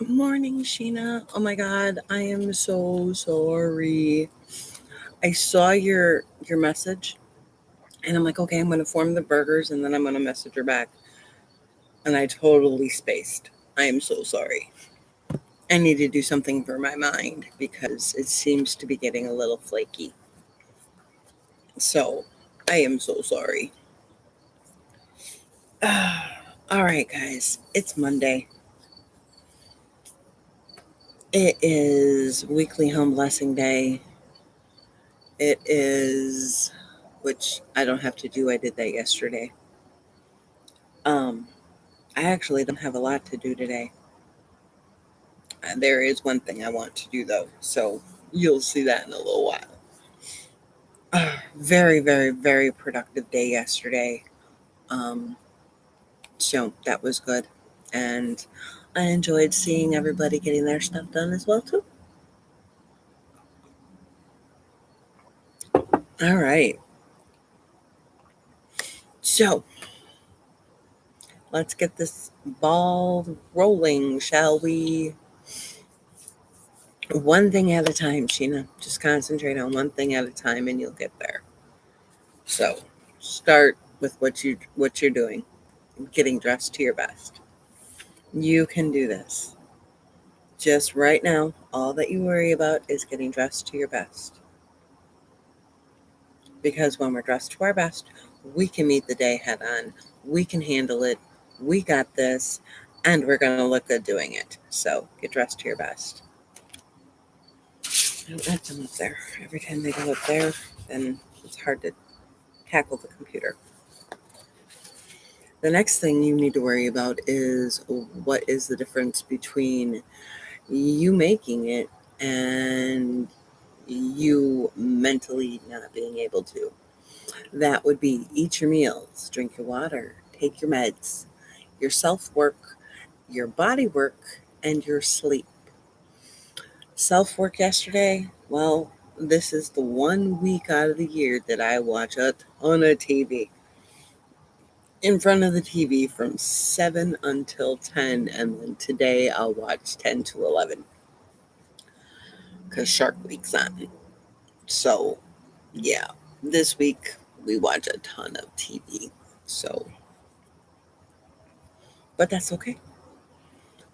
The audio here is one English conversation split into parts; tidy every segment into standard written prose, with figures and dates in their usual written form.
Good morning, Sheena. Oh my God, I am so sorry. I saw your message, and I'm like, okay, I'm gonna form the burgers, and then I'm gonna message her back, and I totally spaced. I am so sorry. I need to do something for my mind because it seems to be getting a little flaky. So I am so sorry. All right, guys, it's Monday. It is weekly home blessing day. It is, which I don't have to do. I did that yesterday. Um, I actually don't have a lot to do today. There is one thing I want to do though, so you'll see that in a little while. Very, very, very productive day yesterday. Um, so that was good, and I enjoyed seeing everybody getting their stuff done as well too. All right, so let's get this ball rolling, shall we? One thing at a time, Sheena. Just concentrate on one thing at a time, and you'll get there. So, start with what you're doing, getting dressed to your best. You can do this. Just right now, all that you worry about is getting dressed to your best. Because when we're dressed to our best, we can meet the day head on. We can handle it. We got this, and we're going to look good doing it. So, get dressed to your best. I don't let them up there. Every time they go up there, then it's hard to tackle the computer. The next thing you need to worry about is what is the difference between you making it and you mentally not being able to. That would be eat your meals, drink your water, take your meds, your self work, your body work, and your sleep. Self work yesterday, well, this is the 1 week out of the year that I watch a ton of TV. In front of the TV from 7 until 10, and then today I'll watch 10 to 11 because Shark Week's on. So, yeah, this week we watch a ton of TV. So, but that's okay.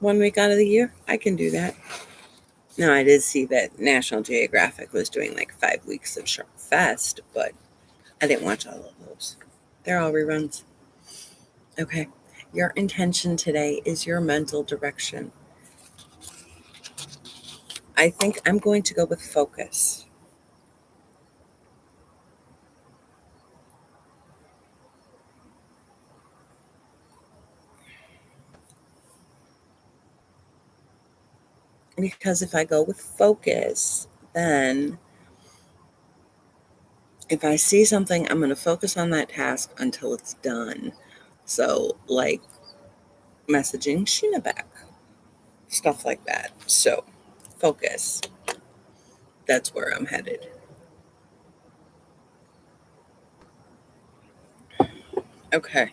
1 week out of the year, I can do that. Now, I did see that National Geographic was doing like 5 weeks of Shark Fest, but I didn't watch all of those. They're all reruns. Okay. Your intention today is your mental direction. I think I'm going to go with focus. Because if I go with focus, then if I see something, I'm going to focus on that task until it's done. So, like messaging Sheena back, stuff like that. So, focus. That's where I'm headed. Okay.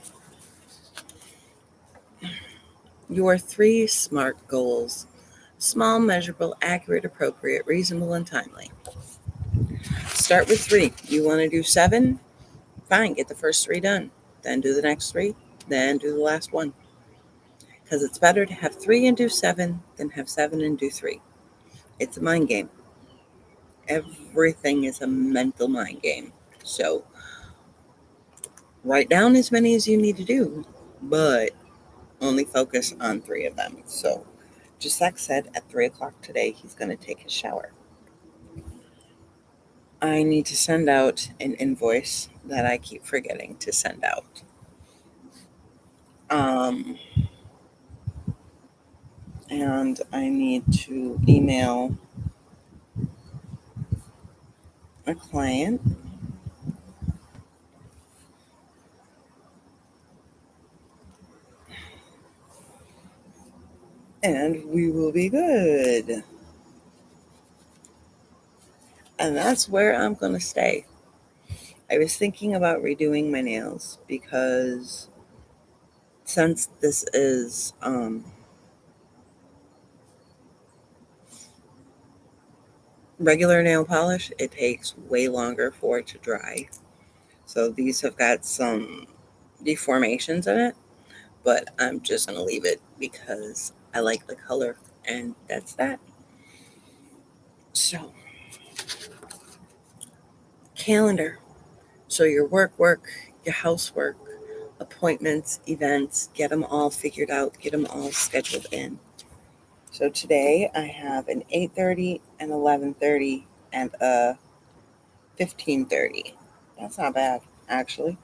Your 3 SMART goals: small, measurable, accurate, appropriate, reasonable, and timely. Start with 3. You want to do 7? Fine, get the first 3 done. Then do the next 3. Then do the last one. Because it's better to have 3 and do 7 than have 7 and do 3. It's a mind game. Everything is a mental mind game. So write down as many as you need to do, but only focus on 3 of them. So just like said, at 3 o'clock today, he's going to take his shower. I need to send out an invoice that I keep forgetting to send out. Um, and I need to email a client, and we will be good. And that's where I'm going to stay. I was thinking about redoing my nails because since this is Regular nail polish, it takes way longer for it to dry. So these have got some deformations in it, but I'm just going to leave it because I like the color, and that's that. So, calendar. So your work, your housework, appointments, events, get them all figured out, get them all scheduled in. So today I have an 8:30, an 11:30, and a 15:30. That's not bad, actually.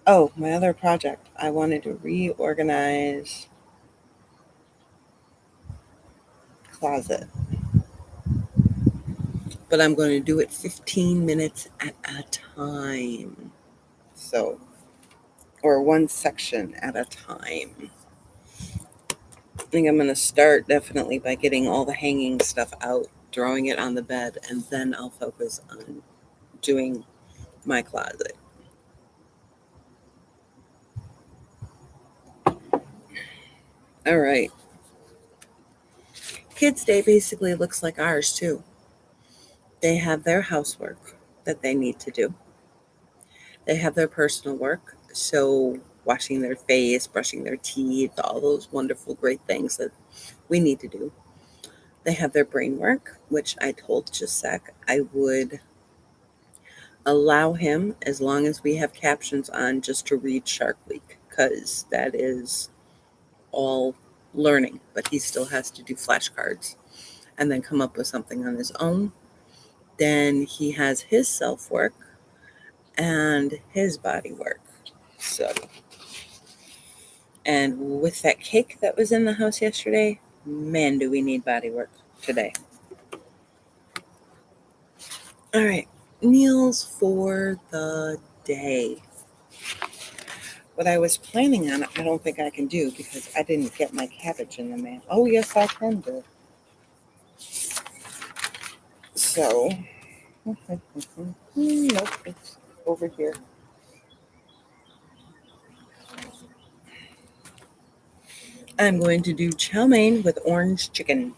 Oh, my other project. I wanted to reorganize closet, but I'm going to do it 15 minutes at a time. So, or one section at a time. I think I'm going to start definitely by getting all the hanging stuff out, throwing it on the bed, and then I'll focus on doing my closet. All right. Kids' Day basically looks like ours too. They have their housework that they need to do, they have their personal work. So, washing their face, brushing their teeth, all those wonderful, great things that we need to do. They have their brain work, which I told Jacek I would allow him, as long as we have captions on, just to read Shark Week, because that is all learning, but he still has to do flashcards and then come up with something on his own. Then he has his self work and his body work. So, and with that cake that was in the house yesterday, man, do we need body work today. All right, meals for the day. What I was planning on, I don't think I can do because I didn't get my cabbage in the mail. Oh, yes, I can do. So, nope, it's over here. I'm going to do chow mein with orange chicken.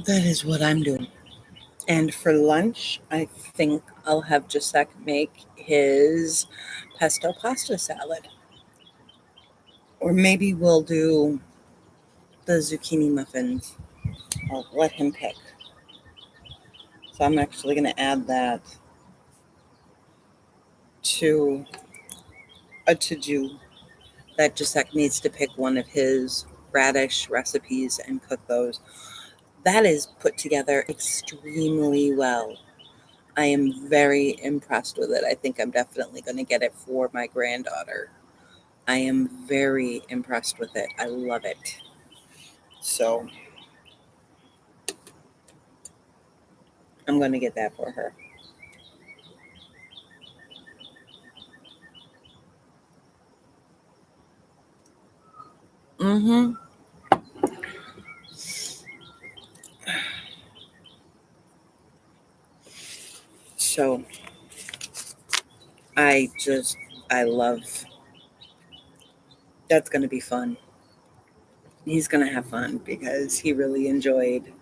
That is what I'm doing. And for lunch, I think I'll have Jacek make his pesto pasta salad. Or maybe we'll do the zucchini muffins. I'll let him pick. So I'm actually going to add that to a to-do that Jacek needs to pick one of his radish recipes and cook those. That is put together extremely well. I am very impressed with it. I think I'm definitely going to get it for my granddaughter. I am very impressed with it. I love it. So I'm going to get that for her. Mm-hmm. So I just, I love, that's going to be fun. He's going to have fun because he really enjoyed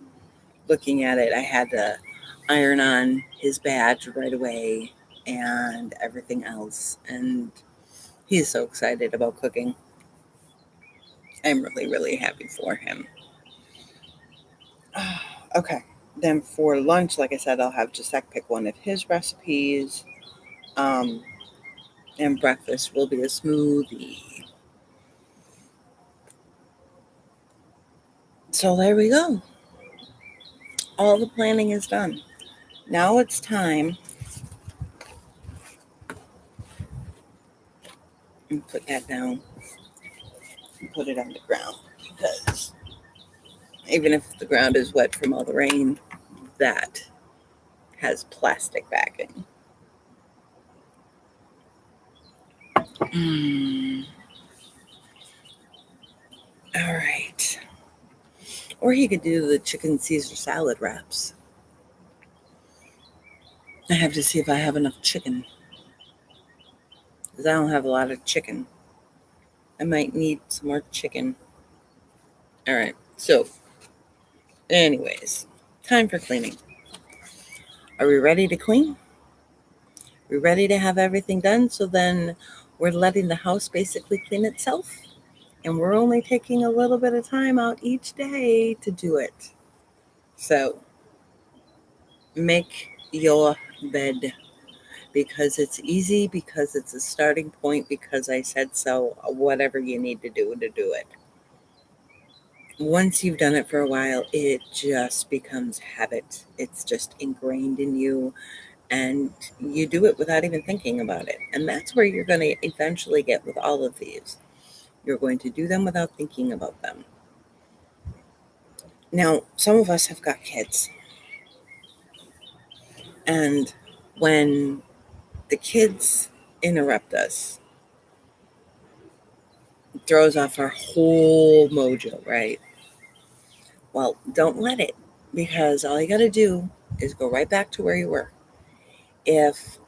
looking at it. I had to iron on his badge right away and everything else. And he's so excited about cooking. I'm really, really happy for him. Okay. Then for lunch, like I said, I'll have Jacek pick one of his recipes. Um, and breakfast will be a smoothie. So there we go. All the planning is done. Now it's time and put that down and put it on the ground, because even if the ground is wet from all the rain, that has plastic backing. Mm, all right. Or he could do the chicken Caesar salad wraps. I have to see if I have enough chicken, because I don't have a lot of chicken. I might need some more chicken. All right. So, anyways, time for cleaning. Are we ready to clean? We ready to have everything done? So then we're letting the house basically clean itself. And we're only taking a little bit of time out each day to do it. So make your bed, because it's easy, because it's a starting point, because I said so, whatever you need to do it. Once you've done it for a while, it just becomes habit. It's just ingrained in you, and you do it without even thinking about it. And that's where you're going to eventually get with all of these. You're going to do them without thinking about them. Now, some of us have got kids, and when the kids interrupt us, it throws off our whole mojo, right? Well, don't let it, because all you got to do is go right back to where you were. If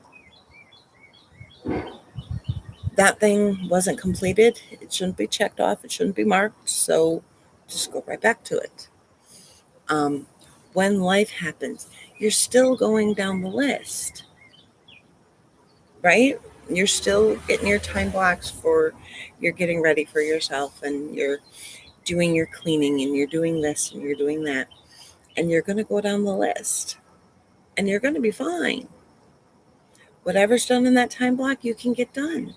that thing wasn't completed, it shouldn't be checked off, it shouldn't be marked, so just go right back to it. Um, when life happens, you're still going down the list, right? You're still getting your time blocks for, you're getting ready for yourself, and you're doing your cleaning, and you're doing this and you're doing that, and you're going to go down the list, and you're going to be fine. Whatever's done in that time block, you can get done.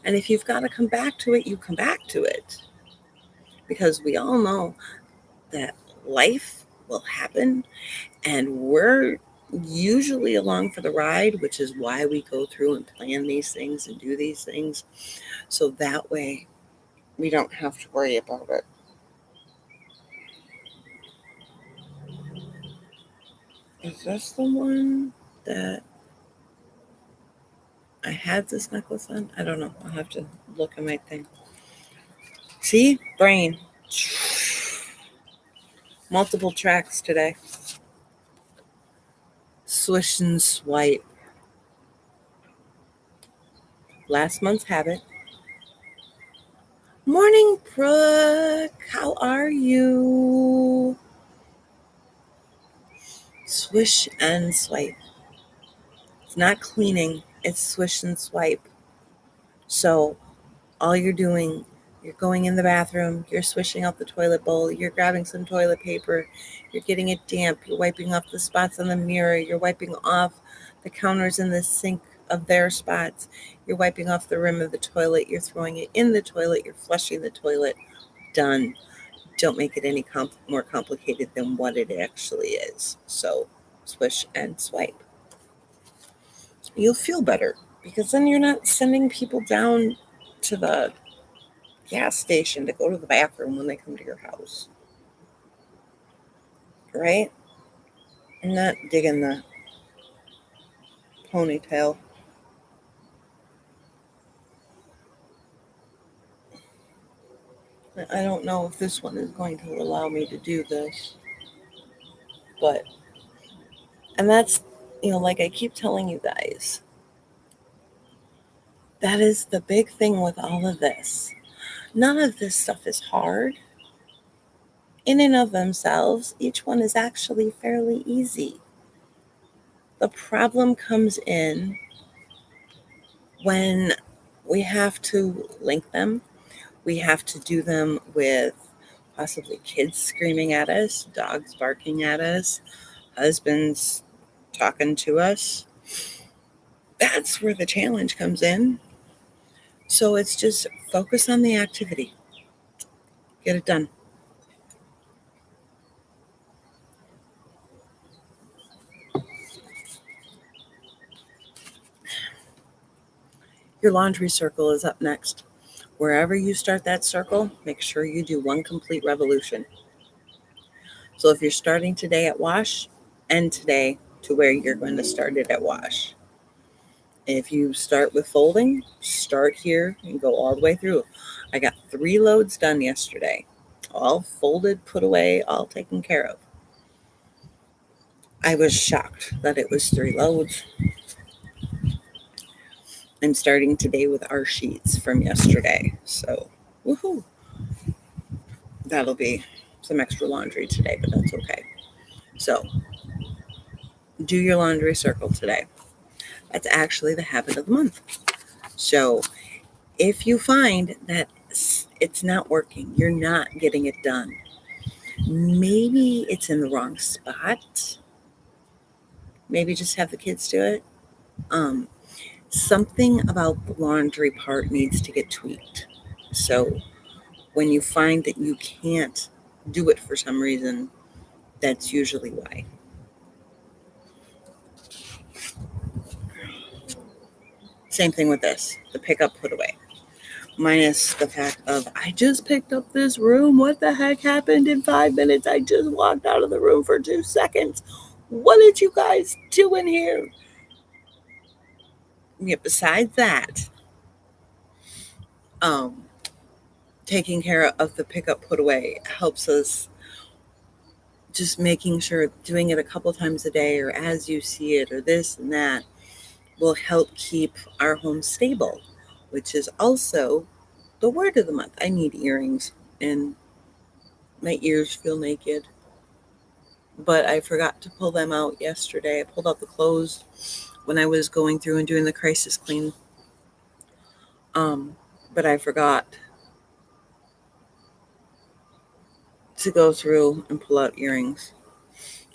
And if you've got to come back to it, you come back to it. Because we all know that life will happen, and we're usually along for the ride, which is why we go through and plan these things and do these things. So that way we don't have to worry about it. Is this the one that I had this necklace on? I don't know. I'll have to look at my thing. See? Brain. Multiple tracks today. Swish and swipe. Last month's habit. Morning, Brooke. How are you? Swish and swipe. It's not cleaning, it's swish and swipe. So all you're doing, you're going in the bathroom, you're swishing out the toilet bowl, you're grabbing some toilet paper, you're getting it damp, you're wiping off the spots on the mirror, you're wiping off the counters in the sink of their spots, you're wiping off the rim of the toilet, you're throwing it in the toilet, you're flushing the toilet. Done. Don't make it any more complicated than what it actually is. So swish and swipe. You'll feel better, because then you're not sending people down to the gas station to go to the bathroom when they come to your house. Right? I'm not digging the ponytail. I don't know if this one is going to allow me to do this. But, and that's, like I keep telling you guys, that is the big thing with all of this. None of this stuff is hard. In and of themselves, each one is actually fairly easy. The problem comes in when we have to link them. We have to do them with possibly kids screaming at us, dogs barking at us, husbands talking to us. That's where the challenge comes in. So it's just focus on the activity. Get it done. Your laundry circle is up next. Wherever you start that circle, make sure you do one complete revolution. So if you're starting today at wash, end today to where you're going to start it at wash. If you start with folding, start here and go all the way through. I got 3 loads done yesterday. All folded, put away, all taken care of. I was shocked that it was 3 loads. I'm starting today with our sheets from yesterday. So, woohoo. That'll be some extra laundry today, but that's okay. So, do your laundry circle today. That's actually the habit of the month. So, if you find that it's not working, you're not getting it done, maybe it's in the wrong spot. Maybe just have the kids do it. Um, Something about the laundry part needs to get tweaked. So, when you find that you can't do it for some reason, that's usually why. Same thing with this, the pick up, put away. Minus the fact of, I just picked up this room. What the heck happened in 5 minutes? I just walked out of the room for 2 seconds. What did you guys do in here? Yeah, besides that, um, taking care of the pick up, put away helps us, just making sure doing it a couple times a day or as you see it or this and that will help keep our home stable, which is also the word of the month. I need earrings and my ears feel naked, but I forgot to pull them out yesterday. I pulled out the clothes when I was going through and doing the crisis clean. Um, but I forgot to go through and pull out earrings.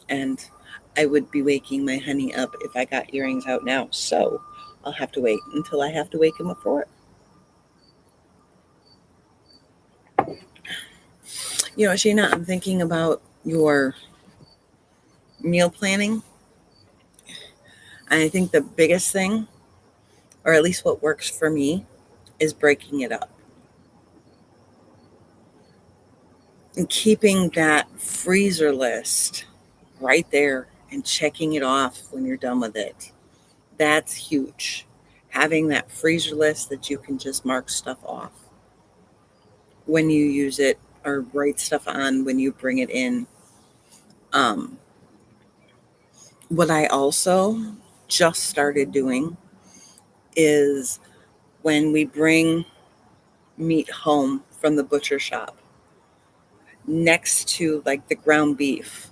And I would be waking my honey up if I got earrings out now. So I'll have to wait until I have to wake him up for it. You know, Sheena, I'm thinking about your meal planning. And I think the biggest thing, or at least what works for me, is breaking it up and keeping that freezer list right there and checking it off when you're done with it. That's huge. Having that freezer list that you can just mark stuff off when you use it or write stuff on when you bring it in. Um, what I also just started doing is when we bring meat home from the butcher shop, next to like the ground beef,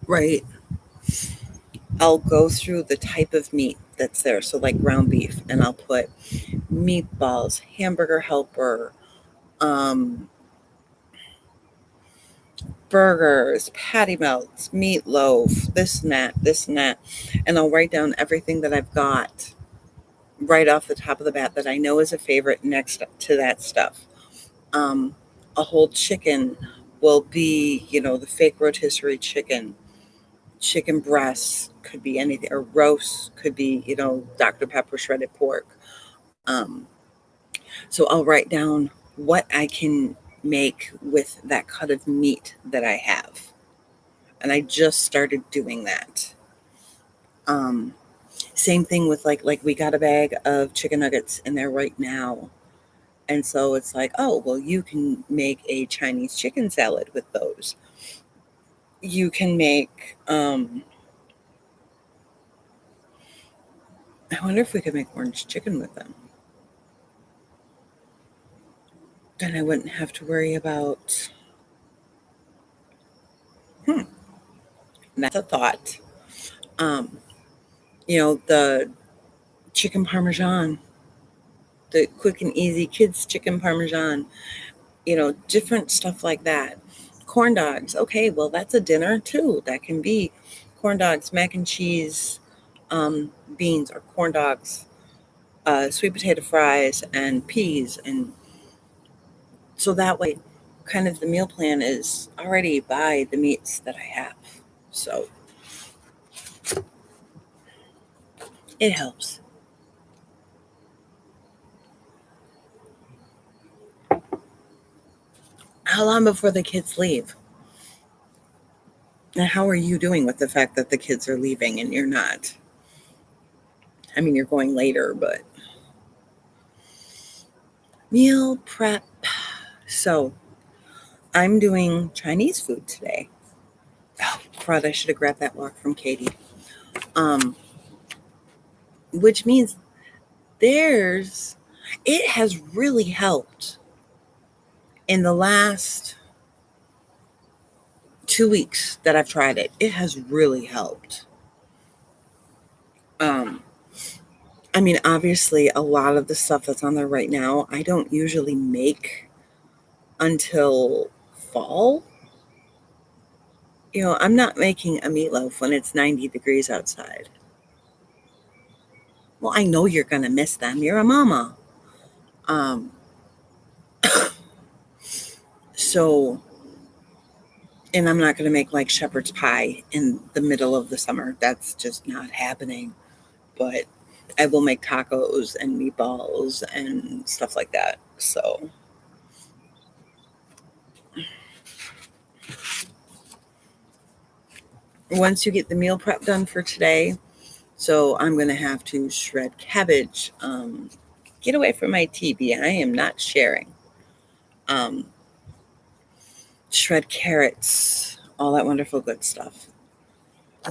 right? I'll go through the type of meat that's there. So, like ground beef, and I'll put meatballs, hamburger helper, um, burgers, patty melts, meatloaf, this and that, this and that. And I'll write down everything that I've got right off the top of the bat that I know is a favorite next to that stuff. Um, a whole chicken will be, the fake rotisserie chicken breasts could be anything, or roast could be, Dr. Pepper shredded pork. Um, so I'll write down what I can make with that cut of meat that I have. And I just started doing that. Um, Same thing with like we got a bag of chicken nuggets in there right now. And so it's like, oh, well, you can make a Chinese chicken salad with those. You can make, I wonder if we could make orange chicken with them. Then I wouldn't have to worry about, that's a thought. Um, the chicken parmesan, the quick and easy kids chicken parmesan, different stuff like that. Corn dogs. Okay, well, that's a dinner too. That can be corn dogs, mac and cheese, beans, or corn dogs, sweet potato fries, and peas. And so that way, kind of the meal plan is already by the meats that I have. So it helps. How long before the kids leave? And how are you doing with the fact that the kids are leaving and you're not? I mean, you're going later, but meal prep. So I'm doing Chinese food today. Oh, crud, I should have grabbed that walk from Katie. Which means it has really helped in the last 2 weeks that I've tried it. It has really helped. I mean, obviously, a lot of the stuff that's on there right now, I don't usually make until fall. I'm not making a meatloaf when it's 90 degrees outside. Well, I know you're going to miss them. You're a mama. Um, so, and I'm not going to make like shepherd's pie in the middle of the summer. That's just not happening. But I will make tacos and meatballs and stuff like that. So, once you get the meal prep done for today, so I'm going to have to shred cabbage. Get away from my TV. I am not sharing. Shred carrots, all that wonderful good stuff.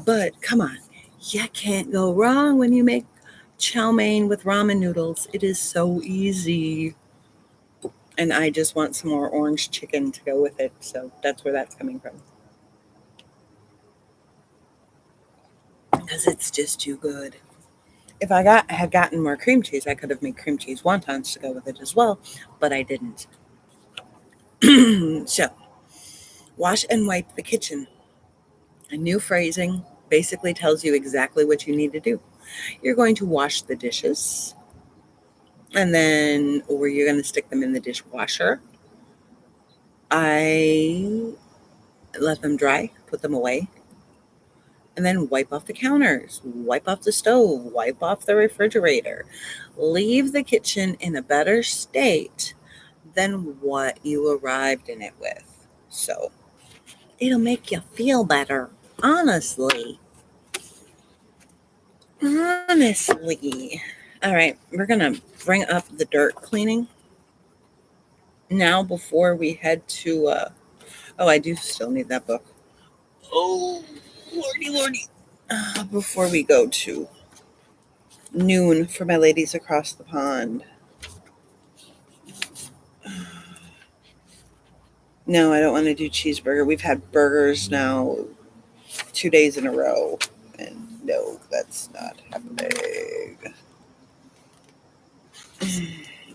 But come on, you can't go wrong when you make chow mein with ramen noodles. It is so easy. And I just want some more orange chicken to go with it. So that's where that's coming from. Because it's just too good. If I had gotten more cream cheese, I could have made cream cheese wontons to go with it as well, but I didn't. So, wash and wipe the kitchen. A new phrasing basically tells you exactly what you need to do. You're going to wash the dishes, or you're going to stick them in the dishwasher. I let them dry, put them away, and then wipe off the counters, wipe off the stove, wipe off the refrigerator. Leave the kitchen in a better state than what you arrived in it with. So it'll make you feel better, honestly. Honestly. All right, we're going to bring up the dirt cleaning now before we head to, I do still need that book. Oh, lordy. Before we go to noon for my ladies across the pond. No, I don't want to do cheeseburger. We've had burgers now 2 days in a row. And no, that's not happening.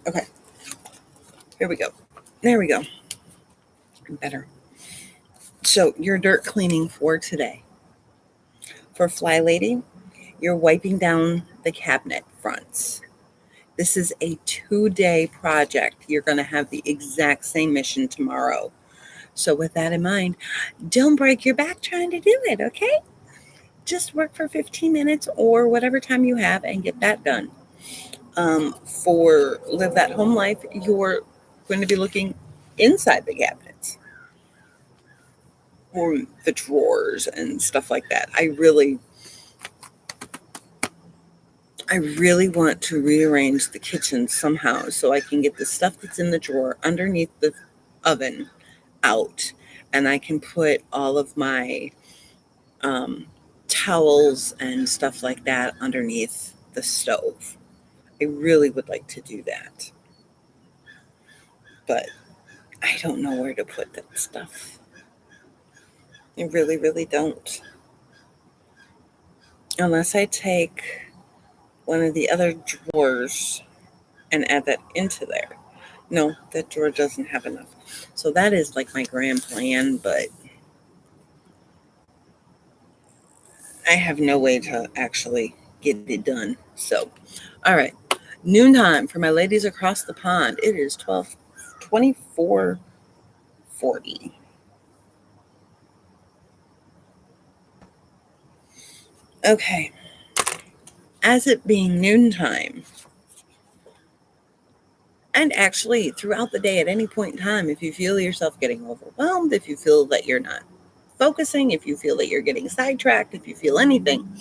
Okay. Here we go. There we go. Better. So, your dirt cleaning for today. For Fly Lady, you're wiping down the cabinet fronts. This is a 2-day project. You're going to have the exact same mission tomorrow. So with that in mind, don't break your back trying to do it, okay? Just work for 15 minutes or whatever time you have and get that done. For Live That Home Life, you're going to be looking inside the cabinets or the drawers and stuff like that. I really want to rearrange the kitchen somehow so I can get the stuff that's in the drawer underneath the oven out, and I can put all of my towels and stuff like that underneath the stove. I really would like to do that, but I don't know where to put that stuff. I really don't. Unless I take one of the other drawers and add that into there. No, that drawer doesn't have enough. So that is like my grand plan, but I have no way to actually get it done. So, all right. Noontime for my ladies across the pond. It is 24:40. Okay. As it being noontime, and actually throughout the day at any point in time, if you feel yourself getting overwhelmed, if you feel that you're not focusing, if you feel that you're getting sidetracked, if you feel anything,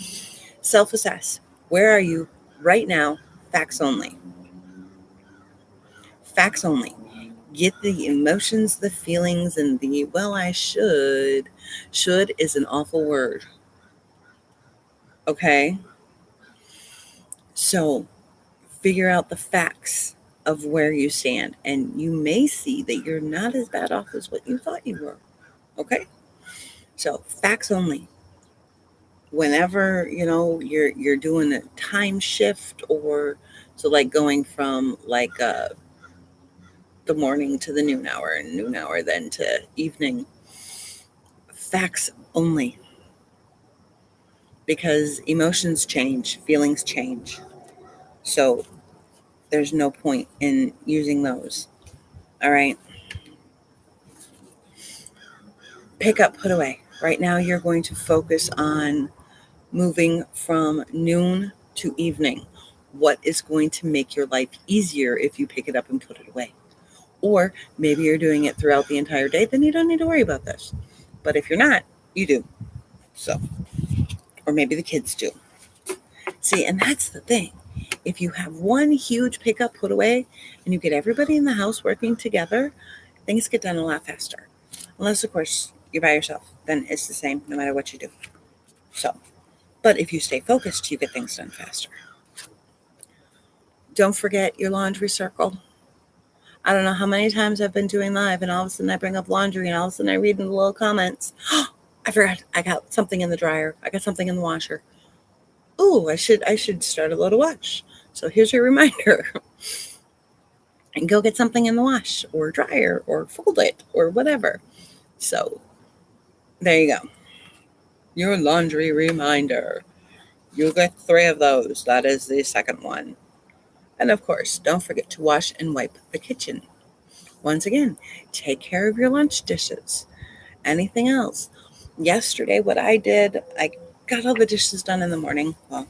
self-assess. Where are you right now? Facts only. Facts only. Get the emotions, the feelings, and the, well, I should. Should is an awful word. Okay? So figure out the facts of where you stand, and you may see that you're not as bad off as what you thought you were. Okay? So facts only. Whenever you're doing a time shift, or so like going from like the morning to the noon hour, and noon hour then to evening, facts only, because emotions change, feelings change. So there's no point in using those. All right. Pick up, put away. Right now, you're going to focus on moving from noon to evening. What is going to make your life easier if you pick it up and put it away? Or maybe you're doing it throughout the entire day, then you don't need to worry about this. But if you're not, you do. So, or maybe the kids do. See, and that's the thing. If you have one huge pick up, put away, and you get everybody in the house working together, things get done a lot faster. Unless, of course, you're by yourself, then it's the same no matter what you do. So, but if you stay focused, you get things done faster. Don't forget your laundry circle. I don't know how many times I've been doing live, and all of a sudden I bring up laundry, and all of a sudden I read in the little comments, I forgot I got something in the dryer. I got something in the washer. Oh, I should start a load of wash. So here's your reminder. And go get something in the wash or dryer or fold it or whatever. So there you go. Your laundry reminder. You'll get 3 of those. That is the second one. And of course, don't forget to wash and wipe the kitchen. Once again, take care of your lunch dishes. Anything else? Yesterday, what I did, I got all the dishes done in the morning. Well,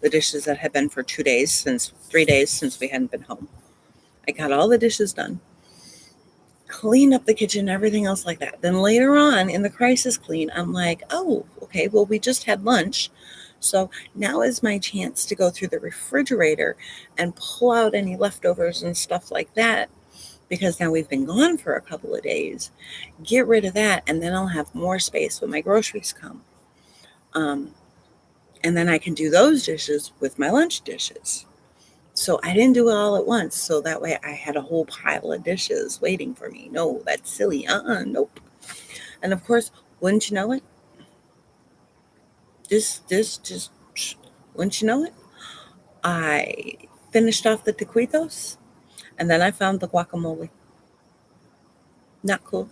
the dishes that had been for 3 days since we hadn't been home. I got all the dishes done, cleaned up the kitchen, everything else like that. Then later on in the crisis clean, I'm like, oh, okay, well, we just had lunch. So now is my chance to go through the refrigerator and pull out any leftovers and stuff like that, because now we've been gone for a couple of days. Get rid of that, and then I'll have more space when my groceries come. And then I can do those dishes with my lunch dishes. So I didn't do it all at once. So that way I had a whole pile of dishes waiting for me. No, that's silly. Nope. And of course, wouldn't you know it? Just, wouldn't you know it? I finished off the taquitos, and then I found the guacamole. Not cool.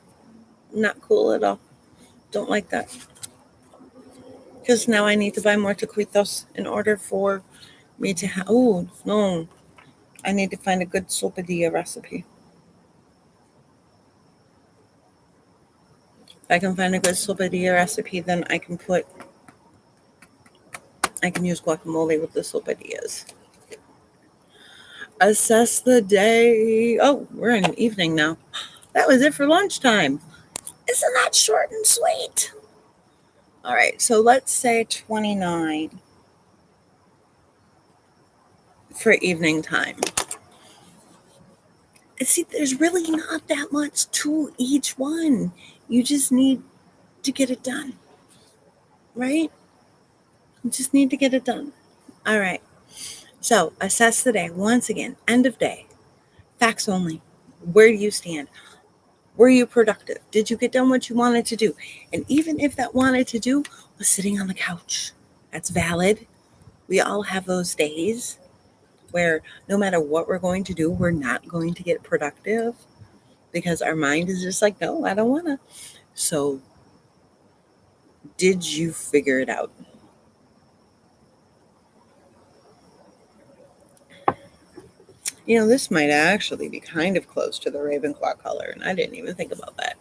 Not cool at all. Don't like that. Because now I need to buy more taquitos in order for me to have. Oh, no. I need to find a good sopadilla recipe. If I can find a good sopadilla recipe, then I can use guacamole with the sopadillas. Assess the day. Oh, we're in the evening now. That was it for lunchtime. Isn't that short and sweet? All right, so let's say 29 for evening time. See, there's really not that much to each one. You just need to get it done, right? You just need to get it done. All right. So assess the day. Once again, end of day. Facts only. Where do you stand? Were you productive? Did you get done what you wanted to do? And even if that wanted to do was sitting on the couch, that's valid. We all have those days where no matter what we're going to do, we're not going to get productive because our mind is just like, no, I don't want to. So did you figure it out? This might actually be kind of close to the Ravenclaw color, and I didn't even think about that.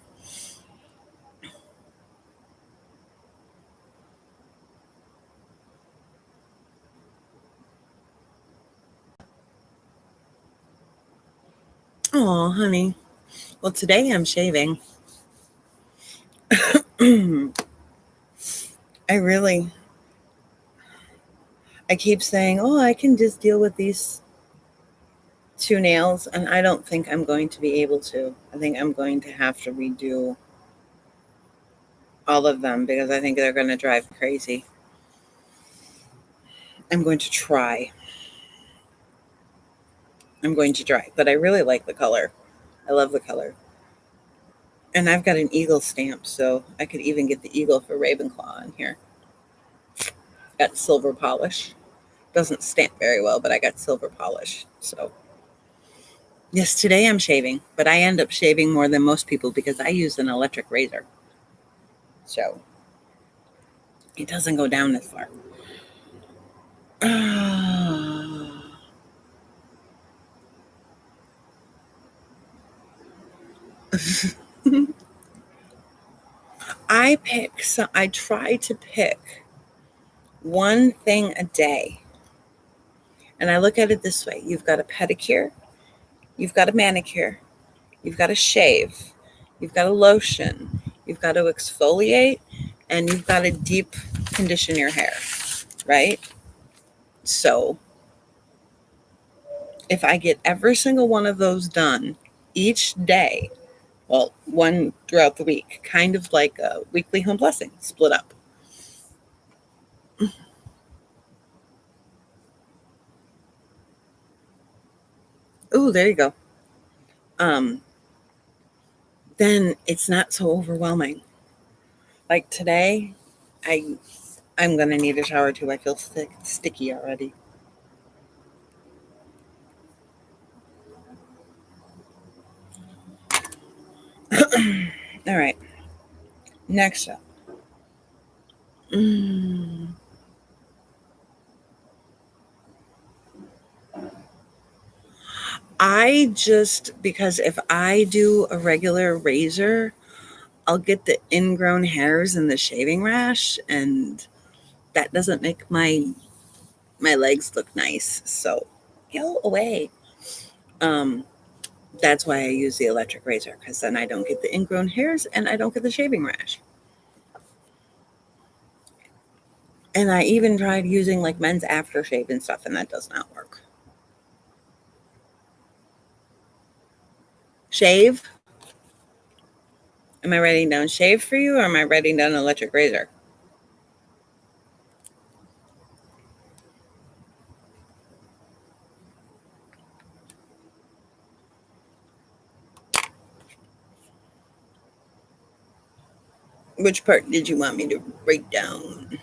Oh, honey. Well, today I'm shaving. I keep saying, oh, I can just deal with these 2 nails, and I don't think I'm going to be able to. I think I'm going to have to redo all of them because I think they're going to drive me crazy. I'm going to try. But I really like the color. I love the color. And I've got an eagle stamp, so I could even get the eagle for Ravenclaw on here. Got silver polish. Doesn't stamp very well, but I got silver polish. So, yes, today I'm shaving, but I end up shaving more than most people because I use an electric razor. So, it doesn't go down as far. I try to pick one thing a day. And I look at it this way. You've got a pedicure, you've got a manicure, you've got a shave, you've got a lotion, you've got to exfoliate, and you've got to deep condition your hair, right? So if I get every single one of those done each day, well, one throughout the week, kind of like a weekly home blessing, split up. Oh, there you go. Then it's not so overwhelming. Like today, I'm gonna need a shower too. I feel sticky already. All right. Next up. Mm, because if I do a regular razor, I'll get the ingrown hairs and the shaving rash, and that doesn't make my legs look nice. So go away. Um, that's why I use the electric razor, because then I don't get the ingrown hairs and I don't get the shaving rash. And I even tried using like men's aftershave and stuff, and that does not work. Shave? Am I writing down shave for you, or am I writing down electric razor? Which part did you want me to write down?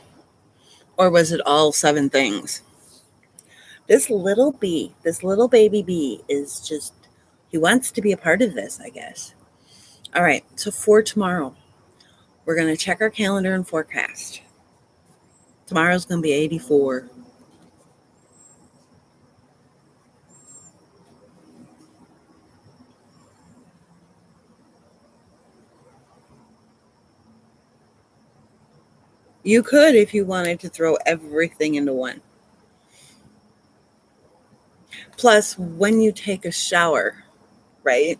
Or was it all 7 things? This little baby bee is just, he wants to be a part of this, I guess. All right, so for tomorrow, we're going to check our calendar and forecast. Tomorrow's going to be 84. You could if you wanted to throw everything into one. Plus, when you take a shower, right?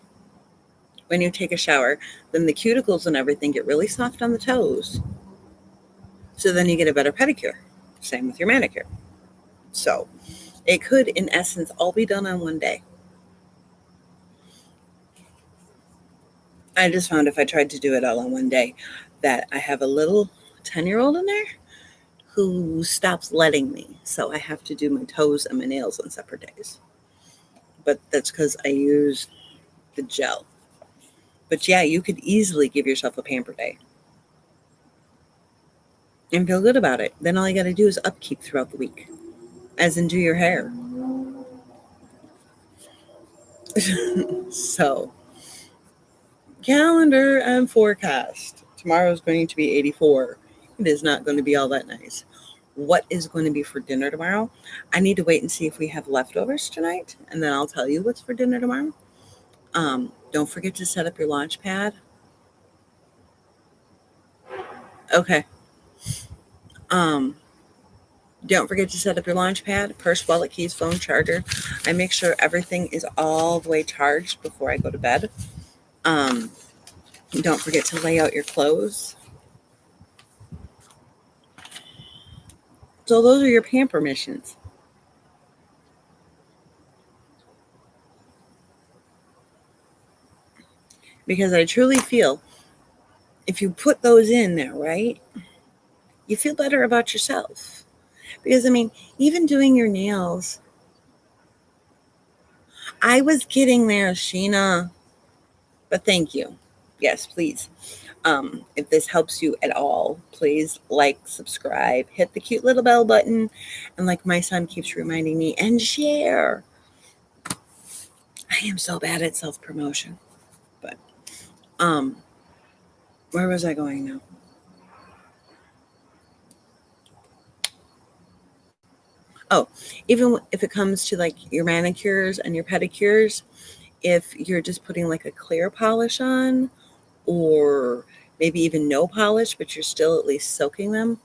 When you take a shower, then the cuticles and everything get really soft on the toes. So then you get a better pedicure. Same with your manicure. So it could, in essence, all be done on one day. I just found if I tried to do it all on one day, that I have a little 10-year-old in there who stops letting me. So I have to do my toes and my nails on separate days. But that's because I use the gel. But yeah, you could easily give yourself a pamper day and feel good about it. Then all you got to do is upkeep throughout the week, as in do your hair. So, calendar and forecast. Tomorrow's going to be 84. It is not going to be all that nice. What is going to be for dinner tomorrow? I need to wait and see if we have leftovers tonight, and then I'll tell you what's for dinner tomorrow. Don't forget to set up your launch pad. Okay. Um, don't forget to set up your launch pad, purse, wallet, keys, phone, charger. I make sure everything is all the way charged before I go to bed. Don't forget to lay out your clothes. So those are your pamper missions. Because I truly feel if you put those in there, right, you feel better about yourself. Because, I mean, even doing your nails, I was getting there, Sheena, but thank you. Yes, please. If this helps you at all, please like, subscribe, hit the cute little bell button, and like my son keeps reminding me, and share. I am so bad at self promotion. But where was I going now? Oh, even if it comes to like your manicures and your pedicures, if you're just putting like a clear polish on, or maybe even no polish, but you're still at least soaking them.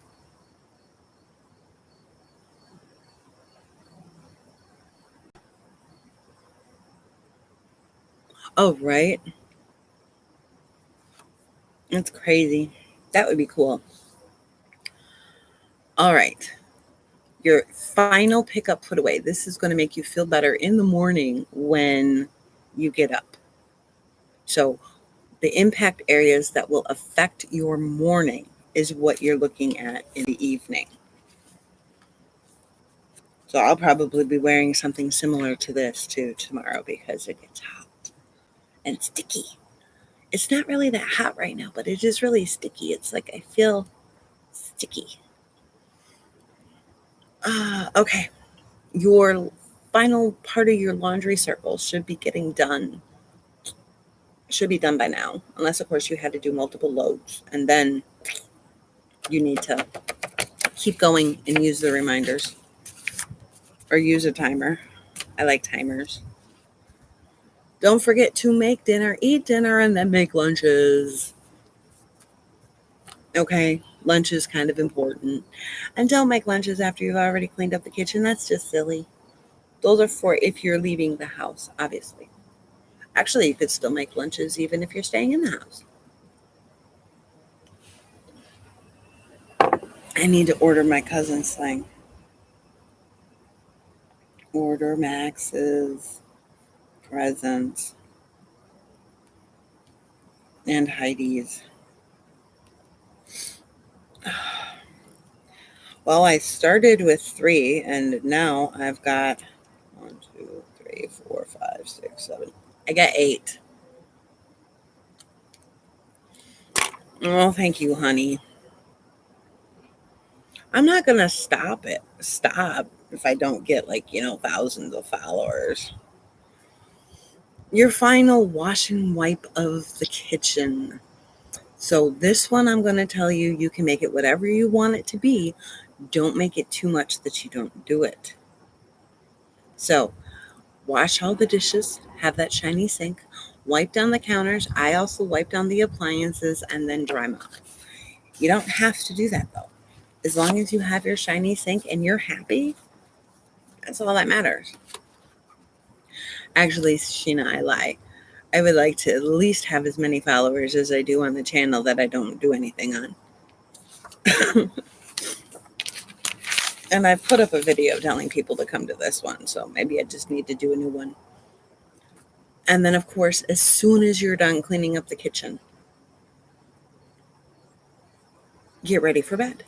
Oh, right. That's crazy. That would be cool. All right. Your final pickup put away. This is going to make you feel better in the morning when you get up. So, the impact areas that will affect your morning is what you're looking at in the evening. So, I'll probably be wearing something similar to this too tomorrow because it gets hot and sticky. It's not really that hot right now, but it is really sticky. It's like I feel sticky. Okay. Your final part of your laundry circle should be getting done. Should be done by now, unless of course you had to do multiple loads, and then you need to keep going and use the reminders or use a timer. I like timers. Don't forget to make dinner, eat dinner, and then make lunches. Okay, lunch is kind of important. And don't make lunches after you've already cleaned up the kitchen. That's just silly. Those are for if you're leaving the house, obviously. Actually, you could still make lunches even if you're staying in the house. I need to order my cousin's thing. Order Max's presents and Heidi's. Well, I started with 3, and now I've got 1, 2, 3, 4, 5, 6, 7. I got 8. Oh, thank you, honey. I'm not gonna stop if I don't get like, thousands of followers. Your final wash and wipe of the kitchen. So this one, I'm going to tell you, you can make it whatever you want it to be. Don't make it too much that you don't do it. So wash all the dishes, have that shiny sink, wipe down the counters. I also wipe down the appliances and then dry mop. You don't have to do that though. As long as you have your shiny sink and you're happy, that's all that matters. Actually, Sheena, I lie. I would like to at least have as many followers as I do on the channel that I don't do anything on. And I've put up a video telling people to come to this one, so maybe I just need to do a new one. And then, of course, as soon as you're done cleaning up the kitchen, get ready for bed.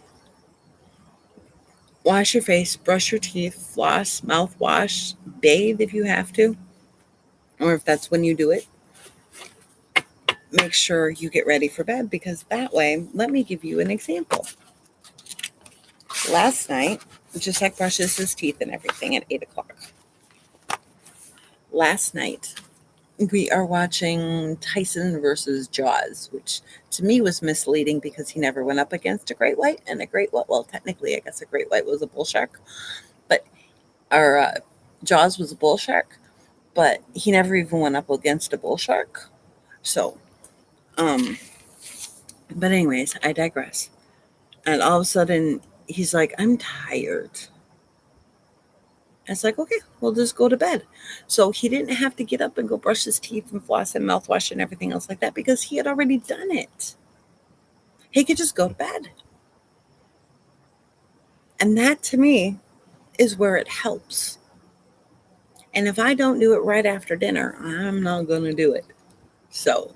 Wash your face, brush your teeth, floss, mouthwash, bathe if you have to, or if that's when you do it. Make sure you get ready for bed because that way, let me give you an example. Last night, Jacek brushes his teeth and everything at 8 o'clock. Last night, we are watching Tyson versus Jaws, which to me was misleading because he never went up against a great white, and a great white, well, technically, I guess a great white was a bull shark, but our Jaws was a bull shark, but he never even went up against a bull shark. So, but anyways, I digress. And all of a sudden, he's like, I'm tired. It's like, okay, we'll just go to bed. So he didn't have to get up and go brush his teeth and floss and mouthwash and everything else like that because he had already done it. He could just go to bed. And that to me is where it helps. And if I don't do it right after dinner, I'm not going to do it. So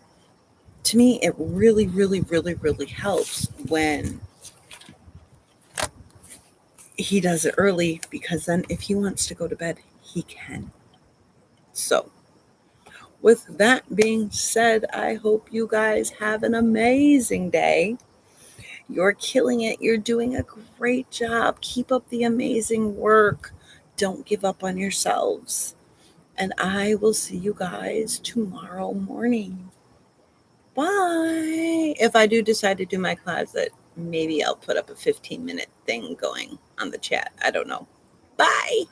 To me, it really, really, really, really helps when he does it early, because then if he wants to go to bed, he can. So, with that being said, I hope you guys have an amazing day. You're killing it. You're doing a great job. Keep up the amazing work. Don't give up on yourselves. And I will see you guys tomorrow morning. Bye. If I do decide to do my closet, maybe I'll put up a 15-minute thing going on the chat. I don't know. Bye.